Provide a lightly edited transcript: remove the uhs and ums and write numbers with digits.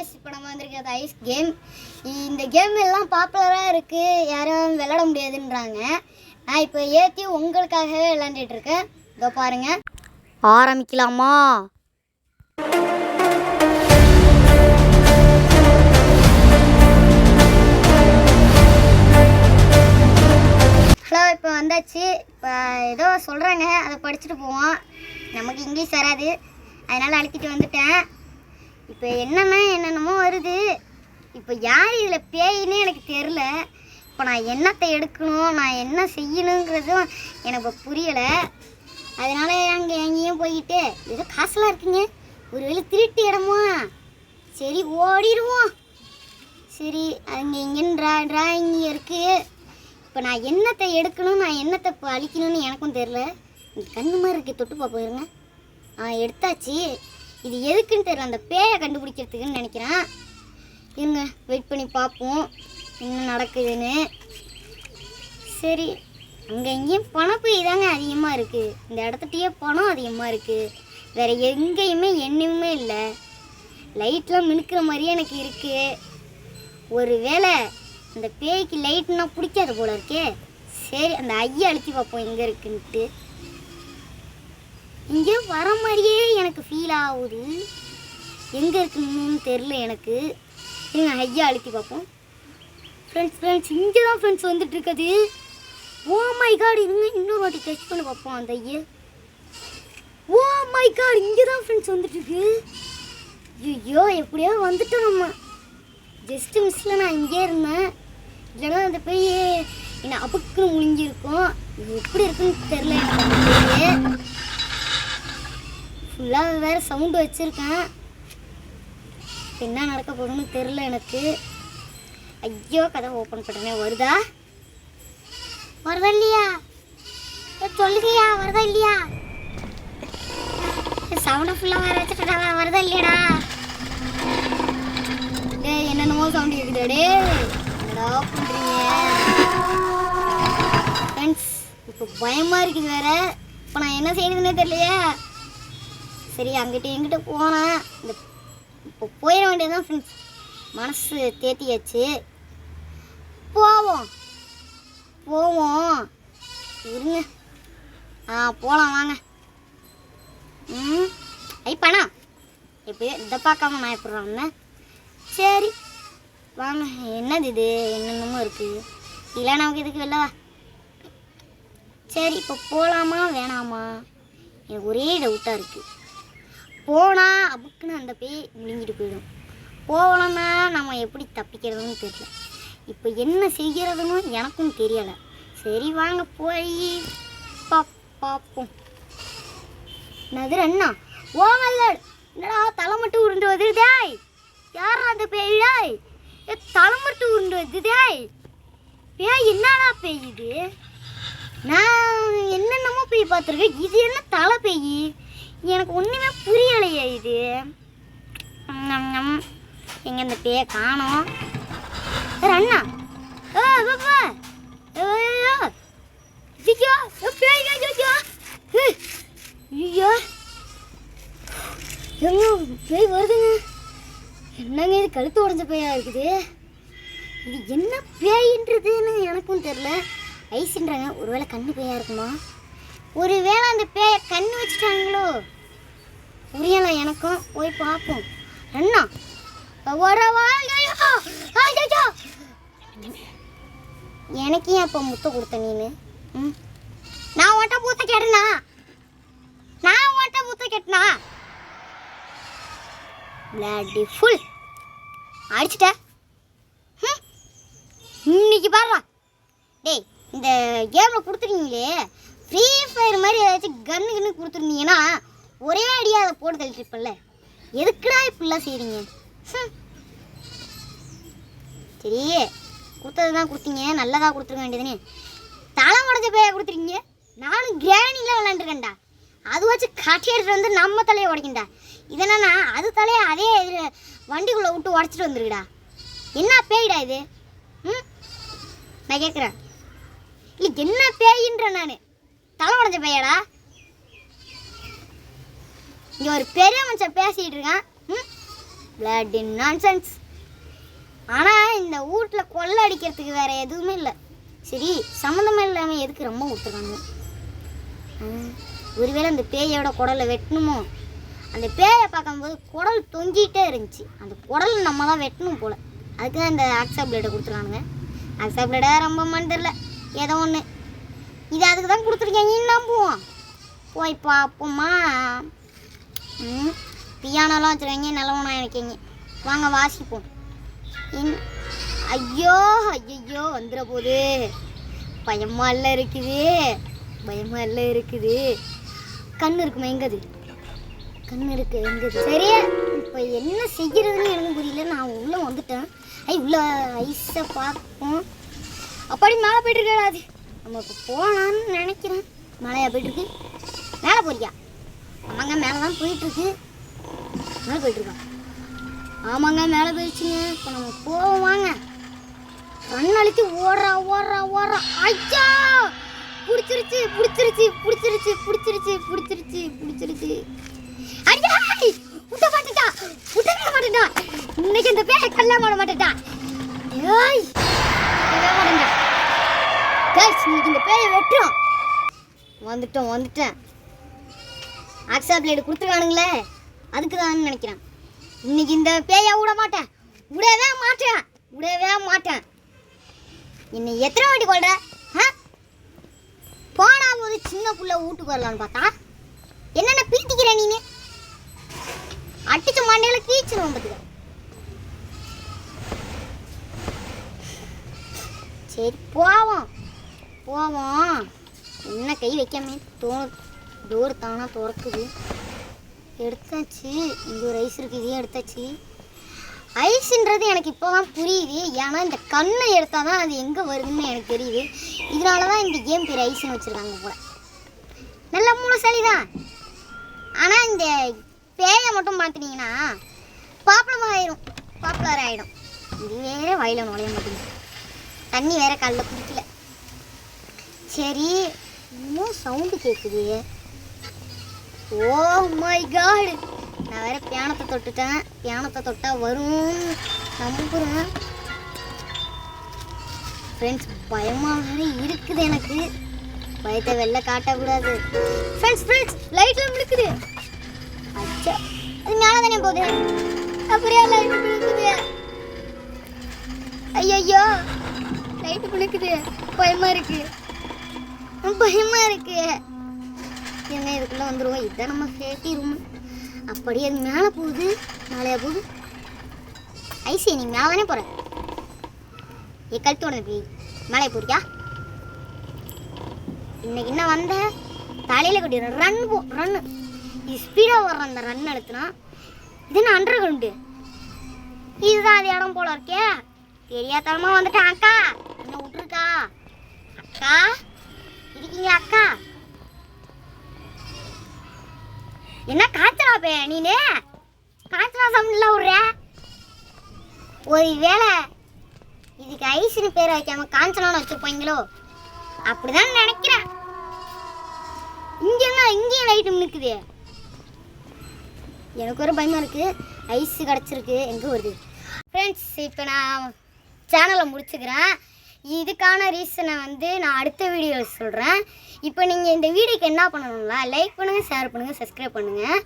Guys, இப்போ நம்ம வந்திருக்கிறது ஐஸ் கேம். இந்த கேம் எல்லாம் பாப்புலராக இருக்குது, யாரும் விளையாட முடியாதுன்றாங்க. நான் இப்போ ஏற்றி உங்களுக்காகவே விளையாண்டுட்டு இருக்கேன். இதோ பாருங்கள், ஆரம்பிக்கலாமா? ஹலோ, இப்போ வந்தாச்சு. இப்போ ஏதோ சொல்கிறாங்க, அதை படிச்சுட்டு போவோம். நமக்கு இங்கிலீஷ் வராது, அதனால் அழுத்திட்டு வந்துட்டேன். இப்போ என்னென்னமோ வருது. இப்போ யார் இதில் பேயின்னு எனக்கு தெரில. இப்போ நான் என்னத்தை எடுக்கணும், நான் என்ன செய்யணுங்கிறதும் எனக்கு புரியலை. அதனால் எங்கேயும் போய்கிட்டு ஏதோ காசுலாம் இருக்குங்க, ஒரு வேளை திருட்டு இடமா, சரி ஓடிடுவோம். சரி, அங்கே இங்கேன்னு டிராயிங் இருக்குது. இப்போ நான் என்னத்தை எடுக்கணும், நான் என்னத்தை இப்போ அழிக்கணும்னு எனக்கும் தெரில. கண்ணு மாதிரி இருக்குது, தொட்டு பார்ப்போம். எடுத்தாச்சு. இது எதுக்குன்னு தெரியல, அந்த பேயை கண்டுபிடிக்கிறதுக்குன்னு நினைக்கிறேன். இருங்க, வெயிட் பண்ணி பார்ப்போம் என்ன நடக்குதுன்னு. சரி, அங்கே எங்கேயும் பணப்பை தாங்க அதிகமாக இருக்குது. இந்த இடத்துட்டையே பணம் அதிகமாக இருக்குது. வேறு எங்கேயுமே எண்ணுமே இல்லை. லைட்லாம் மினுக்கிற மாதிரியே எனக்கு இருக்குது. ஒரு வேளை அந்த பேய்க்கு லைட்னா பிடிக்காது போல இருக்கே. சரி, அந்த ஐயா அழுத்தி பார்ப்போம் எங்கே இருக்குன்ட்டு. இங்கே வர மாதிரியே எனக்கு ஃபீல் ஆகுது, எங்கே இருக்குன்னு தெரில எனக்கு. இங்கே ஐயா அழுத்தி பார்ப்போம். ஃப்ரெண்ட்ஸ் இங்கே தான் ஃப்ரெண்ட்ஸ் வந்துட்டு இருக்குது. ஓ மை காட், இருங்க இன்னொரு வாட்டி டச் பண்ணி பார்ப்போம் அந்த ஐயா. ஓ மை காட், இங்கே தான் ஃப்ரெண்ட்ஸ் வந்துட்டு இருக்கு. ஐயோ, எப்படியோ வந்துட்டோம் நம்ம. ஜஸ்ட்டு மிஸ்ஸில் நான் இங்கே இருந்தேன், இல்லைன்னா அந்த போய் என்னை அப்புக்குன்னு முழிஞ்சிருக்கும். இது எப்படி இருக்குன்னு தெரில எனக்கு. ஃபுல்லாக வேறு சவுண்டு வச்சுருக்கேன். என்ன நடக்க போகுதுன்னு தெரில எனக்கு. ஐயோ, கதை ஓப்பன் பண்ணுறேனே. வருதா இல்லையா? சொல்லுங்கய்யா, வருதா இல்லையா? சவுண்டை ஃபுல்லாக வேறு வச்சுட்டா, வருதா இல்லையாடா? டே, என்னென்னமோ சவுண்டு கேட்குது. டே, என்னடா பண்ணுறீங்க ஃப்ரெண்ட்ஸ்? இப்போ பயமாக இருக்குது வேறு. இப்போ நான் என்ன செய்யறதுன்னே தெரியலையே. சரி, அங்கிட்ட எங்கிட்ட போனேன். இந்த இப்போ போயிட வேண்டியதுதான் ஃப்ரெண்ட்ஸ். மனசு தேத்தியாச்சு. போவோம் இருங்க. போகலாம் வாங்க. பணம் எப்படியோ இதை பார்க்காம நான் எப்படி வந்தேன். சரி வாங்க. என்னது இது, என்னென்னமோ இருக்குது. இல்லை, நமக்கு இதுக்கு வெளிலவா. சரி, இப்போ போகலாமா வேணாமா? எனக்கு ஒரே டவுட்டாக இருக்குது. போனால் அப்புக்குன்னு அந்த பேய் முழுங்கிட்டு போயிடும். போகலன்னா நம்ம எப்படி தப்பிக்கிறதுன்னு தெரியல. இப்போ என்ன செய்கிறதுன்னு எனக்கும் தெரியலை. சரி வாங்க போய் பார்ப்போம். நதிர அண்ணா, ஓ மல்லட், என்னடா தலை மட்டும் உருண்டு வந்துடுதாய்? யாரா அந்த பேய்? தலை மட்டும் உருண்டு வந்துதாய்? பேய் என்னடா பேய் இது? நான் என்னென்னமோ பேய் பார்த்துருக்கேன், இது என்ன தலை பேய்? எனக்கு ஒன்றுமே புரியலையே இது. எங்கே இந்த பேயை காணோம்? அண்ணா, பாப்பா, ஐயோ, எங்க பேய் வருதுங்க? என்னங்க இது, கழுத்து உடஞ்ச பேயா இருக்குது. இது என்ன பேயின்றதுன்னு எனக்கும் தெரில. ஐஸ்ன்றாங்க, ஒருவேளை கண்ணு பேயா இருக்குமா? ஒருவேளை அந்த பேயை கண்ணு வச்சுட்டாங்களோ? புரியலை எனக்கும். போய் பார்ப்போம். அண்ணா, எனக்கு ஏன் அப்போ முத்த கொடுத்த நீனு? நான் ஓட்ட பூத்த கேட்டனா? பிளாடி ஃபுல் அடிச்சுட்ட. இன்னைக்கு பாருடா. டேய், இந்த கேமில் கொடுத்துருக்கீங்களே, ஃப்ரீ ஃபயர் மாதிரி ஏதாச்சும் கன்னு கொடுத்துருந்தீங்கன்னா ஒரே அடியாக அதை போட்டு தள்ளிட்டுருப்பல்ல. எதுக்குடா இப்படிலாம் செய்கிறீங்க? சரி, கொடுத்தது தான் கொடுத்தீங்க, நல்லதாக கொடுத்துருக்க வேண்டியதுன்னு. தலை உடஞ்ச பேயை கொடுத்துருக்கீங்க. நானும் கிராணிலாம் விளாண்டுருக்கேன்டா. அது வச்சு கட்டி எடுத்துட்டு வந்து நம்ம தலையை உடைக்கண்டா. இதென்னா அது தலையை அதே வண்டிக்குள்ளே விட்டு உடச்சிட்டு வந்துருக்குடா. என்ன பேய்டா இது? நான் கேட்குறேன், இல்லை என்ன பேயின்ற? நான் தலை உடஞ்ச பேயாடா? இங்கே ஒரு பெரிய மனுஷன் பேசிகிட்டு இருக்கான். Blood nonsense. ஆனால் இந்த வீட்டில் கொள்ளை அடிக்கிறதுக்கு வேறு எதுவுமே இல்லை. சரி, சம்மந்தமே இல்லாமல் எதுக்கு ரொம்ப கொடுத்துருக்காங்க? ஒருவேளை அந்த பேயோட குடலை வெட்டணுமோ? அந்த பேயை பார்க்கும்போது குடல் தொங்கிட்டே இருந்துச்சு. அந்த குடல் நம்ம தான் வெட்டணும் போல். அதுக்கு தான் இந்த ஆக்ஸா பிளேடை கொடுத்துருக்கானுங்க. ஆக்ஸா பிளேடை ரொம்ப மண்டல ஏதோ ஒன்று இது அதுக்கு தான் கொடுத்துருக்கீங்கன்னு நம்புவோம். போய் பார்ப்போமா? பியானோலாம் வச்சுருக்கீங்க, நல்லவனா நினைக்கிங்க. வாங்க வாசிப்போம். ஐயோ ஐயோ வந்துட போகுது. பயமாக இல்லை இருக்குது, பயமாக இல்லை இருக்குது. கண் இருக்குமா? எங்கது கண் இருக்கு? எங்கது? சரியா இப்போ என்ன செய்கிறதுன்னு எனக்கு புரியல. நான் உள்ளே வந்துட்டேன். உள்ள ஐஸை பார்ப்போம். அப்படி மேலே போய்ட்டுருக்காது. நம்ம இப்போ போகலான்னு நினைக்கிறேன். மழையா போய்ட்டுருக்கு? மேலே போறியா? ஆமாங்க, மேலே தான் போயிட்டுருக்கு. மேலே போயிட்டுருக்கோம். ஆமாங்க, மேலே போயிடுச்சுங்க. இப்போ நம்ம போவோம் வாங்க. கண் அழித்து ஓடுறா ஓடுறா ஓடுறா. ஐயா, பிடிச்சிருச்சு பிடிச்சிருச்சு பிடிச்சிருச்சு பிடிச்சிருச்சு பிடிச்சிருச்சு பிடிச்சிருச்சு. ஐயா, விட்ட மாட்டேட்டா, விட்டவே மாட்டேட்டா. இன்னைக்கு இந்த பேரை கல்யாணம் பண்ண மாட்டேட்டா. ஏய், விடவே மாட்டேட்டா. கேஸ், இன்னைக்கு இந்த பேரை வெட்டுறோம். வந்துட்டோம் வந்துட்டேன். ஆக்ஸா பிளேடு கொடுத்துருக்கானுங்களே, அதுக்கு தான் நினைக்கிறேன். இன்னைக்கு இந்த பேயை விட மாட்டேன், விடவே மாட்டேன், விடவே மாட்டேன். என்னை எத்தனை வாட்டி கொள்ற? போனா போது சின்ன புள்ள வீட்டுக்கு வரலான்னு பார்த்தா என்னென்ன பீத்திக்கிற நீனு? அடிச்ச மண்டையில கீச்சிருவோம் பார்த்துக்க. சரி போவோம் போவோம். என்ன கை வைக்காமே டோர் தானா திறக்குது. எடுத்தாச்சு. இங்கே ஒரு ஐஸ் இருக்குது, இதையும் எடுத்தாச்சு. ஐஸுன்றது எனக்கு இப்போ தான் புரியுது. ஏன்னா இந்த கண்ணை எடுத்தால் தான் அது எங்கே வருதுன்னு எனக்கு தெரியுது. இதனால தான் இந்த கேம் பேர் ஐஸ்ன்னு வச்சுருக்காங்க போல. நல்ல மூலசாலி தான். ஆனால் இந்த பேயை மட்டும் மாற்றினீங்கன்னா பாப்புலர் ஆகிடும். இது வேற வயல நுழைய மாட்டேங்குது. தண்ணி வேற காலில் குடிக்கல. சரி, இன்னும் சவுண்டு கேட்குது. ஓ மை காட், நான் வேற பியானத்தை தொட்டுட்டேன். பியானத்தை தொட்டால் வரும் நம்புகிறேன். ஃப்ரெண்ட்ஸ், பயமாக வேற இருக்குது எனக்கு. பயத்தை வெளில காட்டக்கூடாது. ஃப்ரெண்ட்ஸ் லைட்லாம் விழுக்குது. அச்சா, அது மேலே தானே போகுது. அப்படியே லைட்டு விழுக்குது. ஐயோ, லைட்டு விழுக்குது. பயமாக இருக்கு. என்ன இதுக்குள்ளே வந்துடுவோம். இதுதான் நம்ம சேஃப்டி ரூம். அப்படியே அது மேலே போகுது. மேலேயா போகுது? ஐசி, நீ மேலே தானே போகிற. கழுத்தோட போய் மேலே போறியா? இன்னைக்கு என்ன வந்த தலையில் கட்டி ரன்னு. இது ஸ்பீடாக வர்ற அந்த ரன் எடுத்துனா இது நான் அண்டர் கிரவுண்டு. இதுதான் அது இடம் போல இருக்கே. தெரியாதனமா வந்துட்டேன். அக்கா என்ன விட்டுருக்கா? அக்கா இருக்கீங்க? அக்கா என்ன காய்ச்சலா பே நீனு? காய்ச்சலா சமையல விடுற? ஒரு வேளை இதுக்கு ஐஸ்னு பேர் வைக்காம காஞ்சனான்னு வச்சிருப்பாங்களோ? அப்படிதான் நினைக்கிறேன். இங்கேயும் லைட்டு நிற்குது. எனக்கு ஒரு பயமா இருக்கு. ஐஸ் கிடச்சிருக்கு, எங்கே வருது? ஃப்ரெண்ட்ஸ், இப்போ நான் சேனலை முடிச்சுக்கிறேன். இதுக்கான ரீசனை நான் அடுத்த வீடியோவில் சொல்கிறேன். இப்போ நீங்கள் இந்த வீடியோக்கு என்ன பண்ணணும்னா லைக் பண்ணுங்கள், ஷேர் பண்ணுங்கள், சப்ஸ்கிரைப் பண்ணுங்கள்.